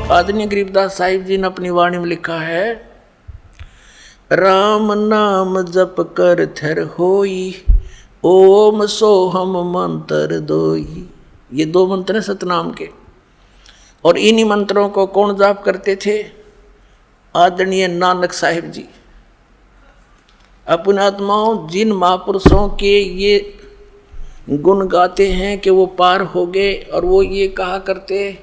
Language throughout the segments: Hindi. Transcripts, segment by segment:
आदरणीय गरीबदास साहिब जी ने अपनी वाणी में लिखा है, राम नाम जप कर थर होई, ओम सोहम मंत्र दोई। ये दो मंत्र हैं सतनाम के, और इन्हीं मंत्रों को कौन जाप करते थे? आदरणीय नानक साहिब जी। अपने आत्माओं, जिन महापुरुषों के ये गुण गाते हैं कि वो पार हो गए, और वो ये कहा करते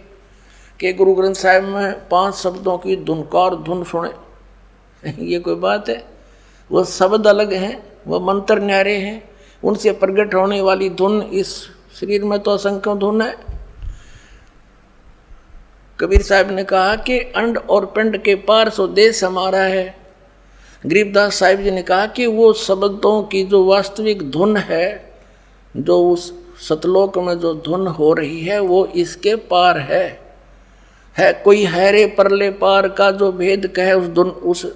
कि गुरु ग्रंथ साहिब में 5 शब्दों की धुनकार धुन सुने, ये कोई बात है? वो शब्द अलग हैं, वो मंत्र न्यारे हैं, उनसे प्रकट होने वाली धुन, इस शरीर में तो असंख्यों धुन है। कबीर साहब ने कहा कि अंड और पिंड के पार सो देश हमारा है। गरीबदास साहिब जी ने कहा कि वो शब्दों की जो वास्तविक धुन है, जो उस सतलोक में जो धुन हो रही है, वो इसके पार है कोई हैरे परले पार का जो भेद कहे उस धुन, उस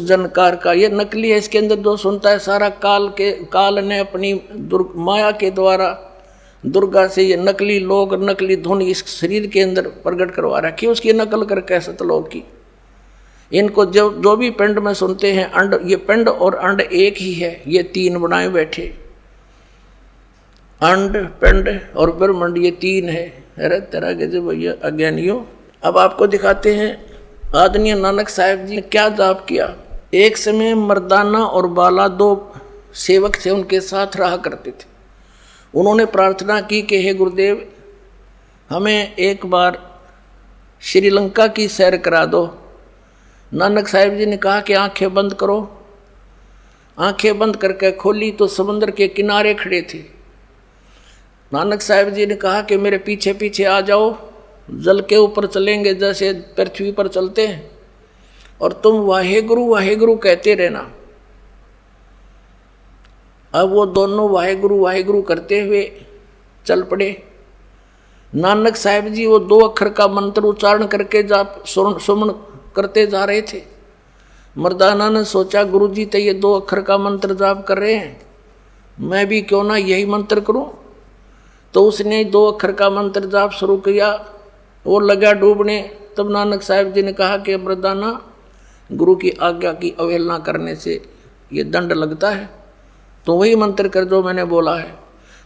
जनकार का ये नकली है। इसके अंदर जो सुनता है सारा काल ने अपनी माया के द्वारा दुर्गा से ये नकली लोग, नकली धुन इस शरीर के अंदर प्रकट करवा रखी, उसकी नकल करके सतलोक की। इनको जो भी पिंड में सुनते हैं, अंड, ये पिंड और अंड एक ही है, ये 3 बनाए बैठे, अंड पिंड और ब्रह्मांड, ये 3 है। अरे तेरा गजब भैया अज्ञानियों। अब आपको दिखाते हैं आदरणीय नानक साहिब जी ने क्या जाप किया। एक समय मर्दाना और बाला 2 सेवक थे, उनके साथ रहा करते थे। उन्होंने प्रार्थना की कि हे गुरुदेव, हमें एक बार श्रीलंका की सैर करा दो। नानक साहिब जी ने कहा कि आंखें बंद करो। आंखें बंद करके खोली तो समुद्र के किनारे खड़े थे। नानक साहिब जी ने कहा कि मेरे पीछे पीछे आ जाओ, जल के ऊपर चलेंगे जैसे पृथ्वी पर चलते हैं, और तुम वाहेगुरु वाहेगुरु कहते रहना। अब वो दोनों वाहेगुरु वाहेगुरु करते हुए चल पड़े। नानक साहिब जी वो 2 अक्षर का मंत्र उच्चारण करके जाप सुमन करते जा रहे थे। मर्दाना ने सोचा, गुरुजी तो ये 2 अक्षर का मंत्र जाप कर रहे हैं, मैं भी क्यों ना यही मंत्र करूं। तो उसने 2 अक्षर का मंत्र जाप शुरू किया, वो लगा डूबने। तब नानक साहिब जी ने कहा कि मर्दाना, गुरु की आज्ञा की अवहेलना करने से ये दंड लगता है, तो वही मंत्र कर जो मैंने बोला है।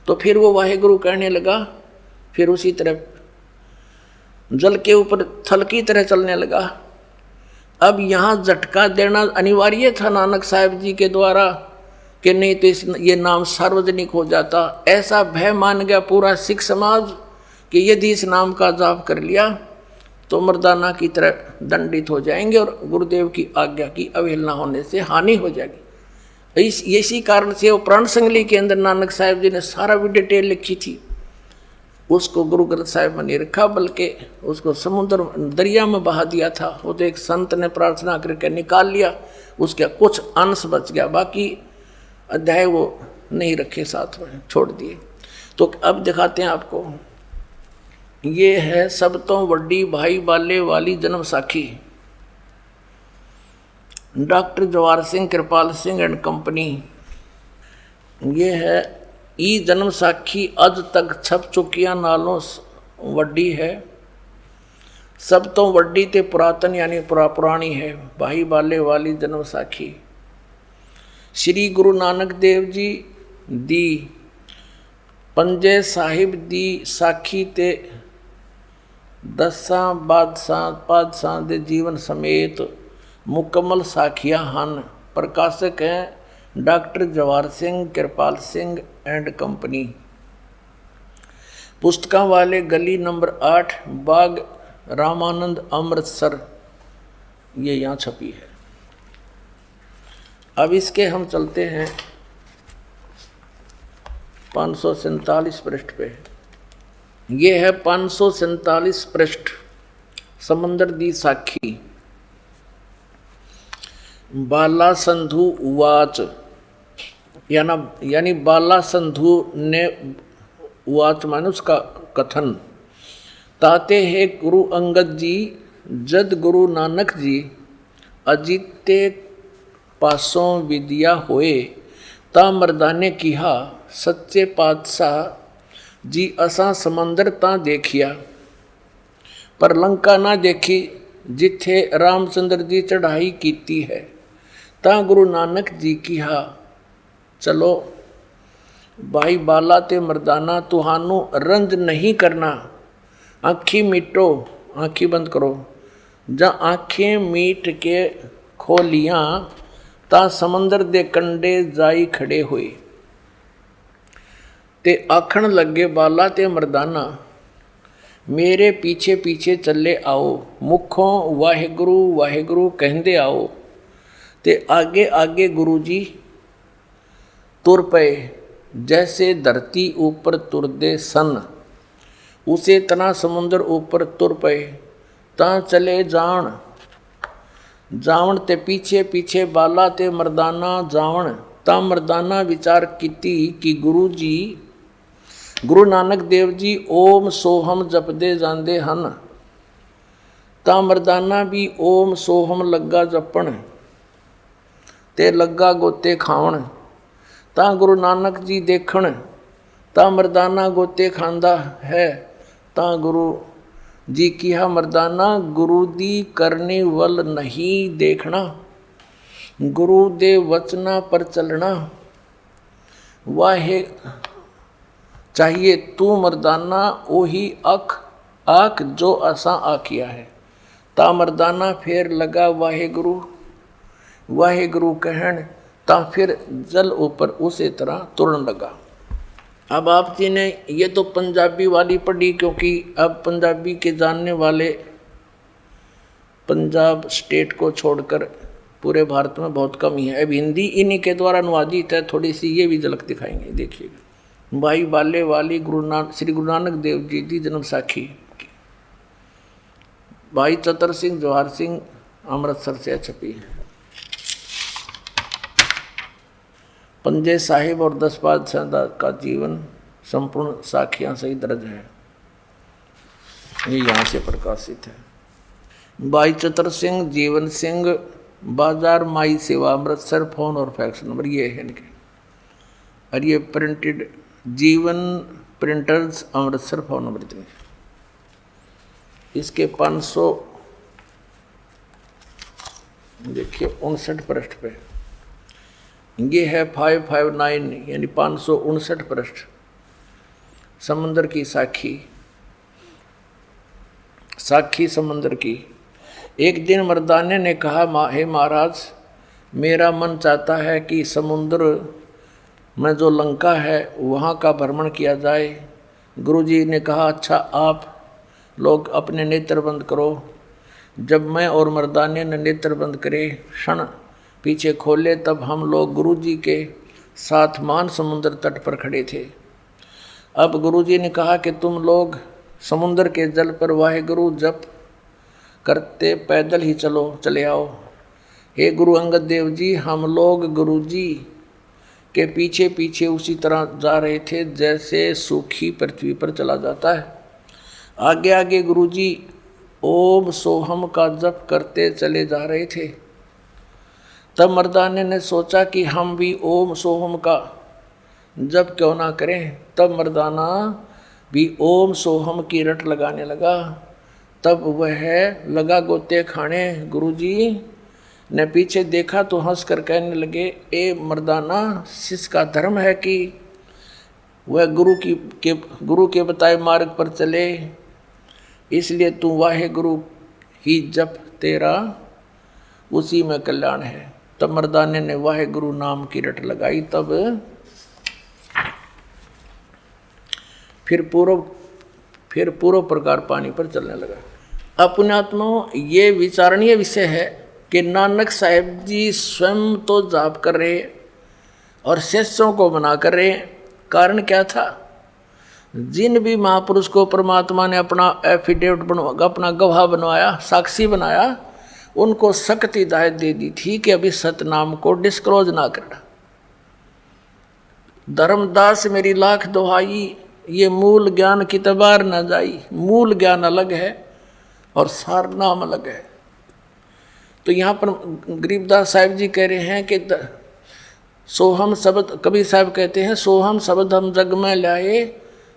तो फिर वो वाहेगुरु कहने लगा, फिर उसी तरह जल के ऊपर थल की तरह चलने लगा। अब यहाँ झटका देना अनिवार्य था नानक साहिब जी के द्वारा, कि नहीं तो ये नाम सार्वजनिक हो जाता। ऐसा भय मान गया पूरा सिख समाज कि यदि इस नाम का जाप कर लिया तो मर्दाना की तरह दंडित हो जाएंगे, और गुरुदेव की आज्ञा की अवहेलना होने से हानि हो जाएगी। इसी कारण से वो प्राण संगली के अंदर नानक साहिब जी ने सारा भी डिटेल लिखी थी। उसको गुरु ग्रंथ साहिब में नहीं रखा, बल्कि उसको समुद्र दरिया में बहा दिया था। वो तो एक संत ने प्रार्थना करके निकाल लिया, उसका कुछ अंश बच गया, बाकी अध्याय वो नहीं रखे, साथ में छोड़ दिए। तो अब दिखाते हैं आपको, ये है सब तो वड्डी भाई बाले वाली जन्म साखी। Doctor Jawahar Singh, Kripal Singh and company. ये है ई जन्म साखी, अज तक छप चुकिया नालों वड्डी है। सब तो वड्डी ते पुरातन यानी पुरानी है, भाई बाले वाली जन्म साखी। श्री गुरु नानक देव जी दी पंजे साहिब दी साखी ते 10 बादशाह दे जीवन समेत मुकम्मल साखियाँ ਹਨ। प्रकाशक हैं doctor Jawahar Singh, Kripal Singh and company. पुस्तकों वाले गली नंबर 8, बाग रामानंद, अमृतसर, ये यहाँ छपी है। अब इसके हम चलते हैं 547 पृष्ठ पे। ये है 547 पृष्ठ, समंदर दी साखी। बाला संधु उवाच, यानी बाला संधु ने उवाच माने उसका कथन। ताते है गुरु अंगद जी, जद गुरु नानक जी अजिते पासों विद्या होए, ता मर्दाने किहा सच्चे पातशाह जी असा समंदर ता देखिया। पर लंका ना देखी जिथे रामचंद्र जी चढ़ाई कीती है। ता गुरु नानक जी की हा चलो भाई बाला ते मर्दाना तुहानू रंज नहीं करना। आँखी मीटो, आँखी बंद करो। जा आँखें मीट के खोलियां ता समंदर दे कंडे जाई खड़े हुए। ते आखण लगे बाला ते मर्दाना मेरे पीछे पीछे चले आओ। मुखों वाहिगुरु वाहिगुरु कहंदे आओ। ते आगे आगे गुरु जी तुर पे जैसे धरती ऊपर तुरदे सन। उसे तना समुद्र ऊपर तुर पे ता चले जान। जावण ते पीछे पीछे बाला ते मर्दाना जावण। ता मर्दाना विचार कीती कि गुरु जी गुरु नानक देव जी ओम सोहम जपदे जांदे हन। ता मर्दाना भी ओम सोहम लगा जपण ते लगा गोते खावण। ता गुरु नानक जी देखण ता मर्दाना गोते खांदा है। ता गुरु जी किहा मर्दाना गुरु दी करने वल नहीं देखना। गुरु दे वचना पर चलना वाहे चाहिए। तू मर्दाना ओही आख जो असा आखिया है। ता मर्दाना फिर लगा वाहेगुरु वाहेगुरु कहन। ता फिर जल ऊपर उसी तरह तुरन लगा। अब आप जी ने ये तो पंजाबी वाली पढ़ी, क्योंकि अब पंजाबी के जानने वाले पंजाब स्टेट को छोड़कर पूरे भारत में बहुत कम ही है। अब हिंदी इन्हीं के द्वारा अनुवादित है। थोड़ी सी ये भी झलक दिखाएंगे, देखिएगा। भाई बाले वाली श्री गुरु नानक देव जी की जन्म साखी। भाई चतर सिंह जवाहर सिंह अमृतसर से छपी है। पंजे साहिब और 10 बादशाह का जीवन संपूर्ण साखियां सही दर्ज है। ये यहाँ से प्रकाशित है। भाई चतर सिंह जीवन सिंह बाजार माई सेवा अमृतसर। फोन और फैक्स नंबर ये है इनके। और ये प्रिंटेड जीवन प्रिंटर्स अमृतसर। फोन नंबर इतने। इसके 500 देखिए 59 पृष्ठ पे ये है 559 यानी 559 पृष्ठ। समंदर की साखी। साखी समंदर की। एक दिन मर्दाने ने कहा हे महाराज मेरा मन चाहता है कि समुद्र में जो लंका है वहाँ का भ्रमण किया जाए। गुरुजी ने कहा अच्छा आप लोग अपने नेत्र बंद करो। जब मैं और मर्दाने ने नेत्र बंद करे क्षण पीछे खोले तब हम लोग गुरुजी के साथ मान समुद्र तट पर खड़े थे। अब गुरुजी ने कहा कि तुम लोग समुद्र के जल पर वाहेगुरु जप करते पैदल ही चले आओ। हे गुरु अंगद देव जी हम लोग गुरुजी के पीछे पीछे उसी तरह जा रहे थे जैसे सूखी पृथ्वी पर चला जाता है। आगे आगे गुरुजी ओम सोहम का जप करते चले जा रहे थे। तब मर्दाने ने सोचा कि हम भी ओम सोहम का जप क्यों ना करें। तब मर्दाना भी ओम सोहम की रट लगाने लगा। तब वह लगा गोते खाने। गुरुजी ने पीछे देखा तो हंस कर कहने लगे ए मर्दाना शिष्य का धर्म है कि वह गुरु के बताए मार्ग पर चले, इसलिए तू वाहे गुरु ही जप तेरा उसी में कल्याण है। तब मर्दाने ने वाहे गुरु नाम की रट लगाई। तब फिर पूर्व प्रकार पानी पर चलने लगा। अपनात्माओं ये विचारणीय विषय है कि नानक साहेब जी स्वयं तो जाप कर रहे और शिष्यों को मना कर रहे। कारण क्या था? जिन भी महापुरुष को परमात्मा ने अपना एफिडेविट अपना गवाह बनवाया, साक्षी बनाया, उनको सख्त हिदायत दे दी थी कि अभी सतनाम को डिस्क्लोज ना करना। धर्मदास मेरी लाख दुहाई, ये मूल ज्ञान की तबार न जाई। मूल ज्ञान अलग है और सार नाम अलग है। तो यहाँ पर गरीबदास साहिब जी कह रहे हैं कि सोहम शब्द, कबीर साहब कहते हैं सोहम शब्द हम जग में लाए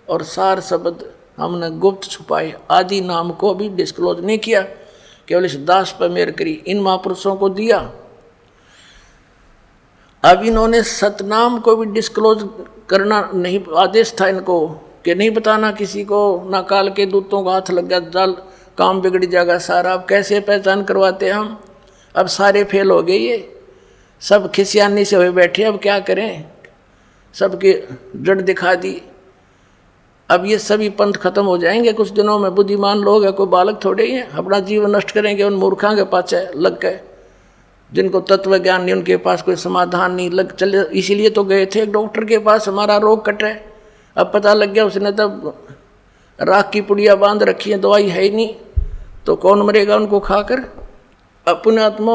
और सार शब्द हमने गुप्त छुपाए, आदि नाम को भी डिस्क्लोज नहीं किया, केवल इस दास पर मेहर करी, इन महापुरुषों को दिया। अब इन्होंने सतनाम को भी डिस्क्लोज करना नहीं, आदेश था इनको कि नहीं बताना किसी को, ना काल के दूतों का हाथ लग गया, जाल काम बिगड़ जाएगा सारा। अब कैसे पहचान करवाते हम? अब सारे फेल हो गए, ये सब खिसियानी से हुए बैठे, अब क्या करें, सबके जड़ दिखा दी। अब ये सभी पंथ खत्म हो जाएंगे कुछ दिनों में। बुद्धिमान लोग हैं, कोई बालक थोड़े ही हैं, अपना जीवन नष्ट करेंगे उन मूर्खों के पाछे लग गए, जिनको तत्व ज्ञान नहीं, उनके पास कोई समाधान नहीं, लग चले। इसीलिए तो गए थे एक डॉक्टर के पास, हमारा रोग कटे। अब पता लग गया उसने तब राख की पुड़िया बांध रखी है, दवाई है ही नहीं, तो कौन मरेगा उनको खाकर। अपने आत्मा